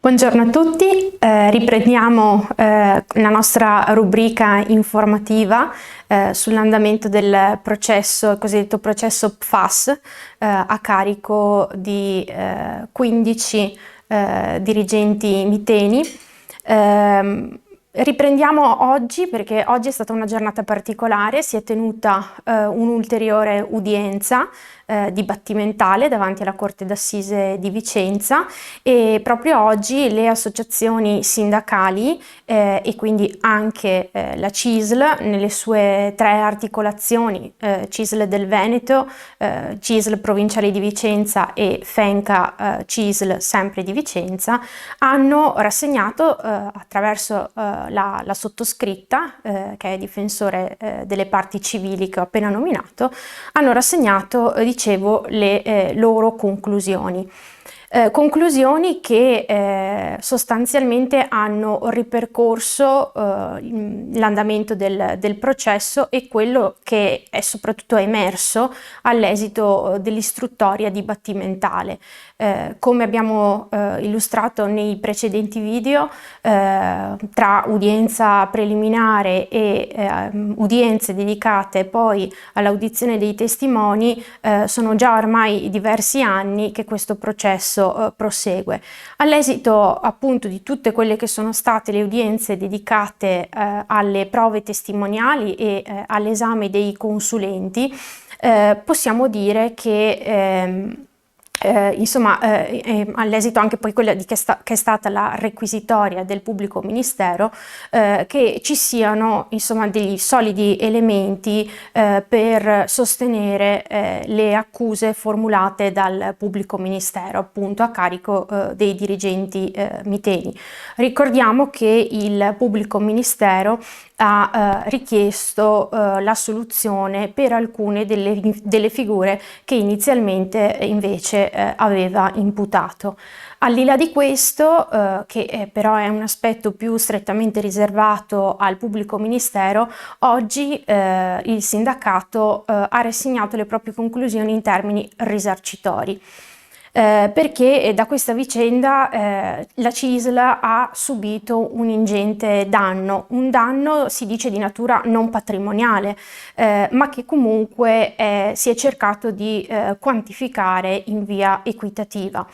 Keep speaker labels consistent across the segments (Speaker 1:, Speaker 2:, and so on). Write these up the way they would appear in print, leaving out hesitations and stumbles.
Speaker 1: Buongiorno a tutti, riprendiamo la nostra rubrica informativa sull'andamento del processo, il cosiddetto processo PFAS, a carico di 15 dirigenti miteni. Riprendiamo oggi perché oggi è stata una giornata particolare, si è tenuta un'ulteriore udienza dibattimentale davanti alla Corte d'Assise di Vicenza e proprio oggi le associazioni sindacali e quindi anche la CISL nelle sue 3 articolazioni, CISL del Veneto, CISL provinciale di Vicenza e FENCA CISL sempre di Vicenza, hanno rassegnato attraverso la sottoscritta, che è difensore delle parti civili che ho appena nominato, hanno rassegnato, dicevo, le loro conclusioni. Conclusioni che sostanzialmente hanno ripercorso l'andamento del processo e quello che è soprattutto emerso all'esito dell'istruttoria dibattimentale. Come abbiamo illustrato nei precedenti video, tra udienza preliminare e udienze dedicate poi all'audizione dei testimoni, sono già ormai diversi anni che questo processo prosegue. All'esito appunto di tutte quelle che sono state le udienze dedicate alle prove testimoniali e all'esame dei consulenti, possiamo dire che all'esito anche poi quella che è stata la requisitoria del pubblico ministero, che ci siano insomma degli solidi elementi per sostenere le accuse formulate dal pubblico ministero appunto a carico dei dirigenti miteni. Ricordiamo che il pubblico ministero ha richiesto l'assoluzione per alcune delle figure che inizialmente invece aveva imputato. Al di là di questo, che però è un aspetto più strettamente riservato al pubblico ministero, oggi il sindacato ha rassegnato le proprie conclusioni in termini risarcitori. Perché da questa vicenda la CISL ha subito un ingente danno, un danno si dice di natura non patrimoniale, ma che comunque si è cercato di quantificare in via equitativa.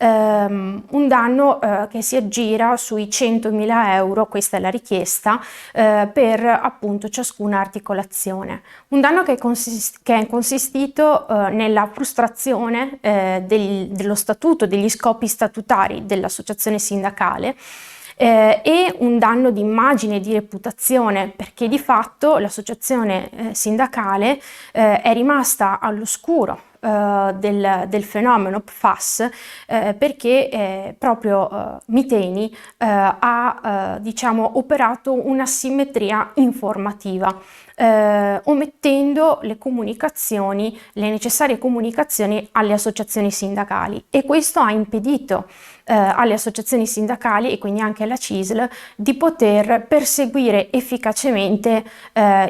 Speaker 1: Un danno che si aggira sui 100.000 euro, questa è la richiesta, per appunto ciascuna articolazione. Un danno che è consistito nella frustrazione dello statuto, degli scopi statutari dell'associazione sindacale, e un danno di immagine e di reputazione, perché di fatto l'associazione sindacale è rimasta all'oscuro del fenomeno PFAS perché proprio Miteni ha diciamo operato un'asimmetria informativa, omettendo le comunicazioni, le necessarie comunicazioni alle associazioni sindacali, e questo ha impedito alle associazioni sindacali e quindi anche alla CISL di poter perseguire efficacemente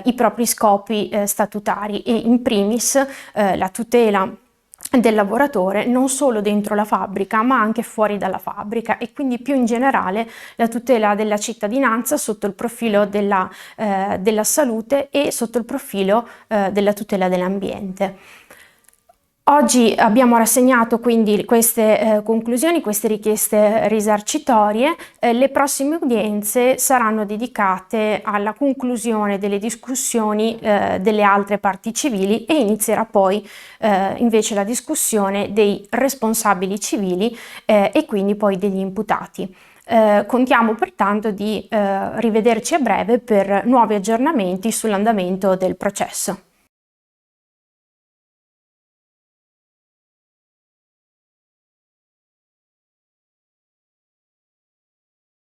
Speaker 1: i propri scopi statutari e in primis la tutela del lavoratore non solo dentro la fabbrica ma anche fuori dalla fabbrica, e quindi più in generale la tutela della cittadinanza sotto il profilo della salute e sotto il profilo della tutela dell'ambiente. Oggi abbiamo rassegnato quindi queste conclusioni, queste richieste risarcitorie. Le prossime udienze saranno dedicate alla conclusione delle discussioni delle altre parti civili e inizierà poi invece la discussione dei responsabili civili e quindi poi degli imputati. Contiamo pertanto di rivederci a breve per nuovi aggiornamenti sull'andamento del processo.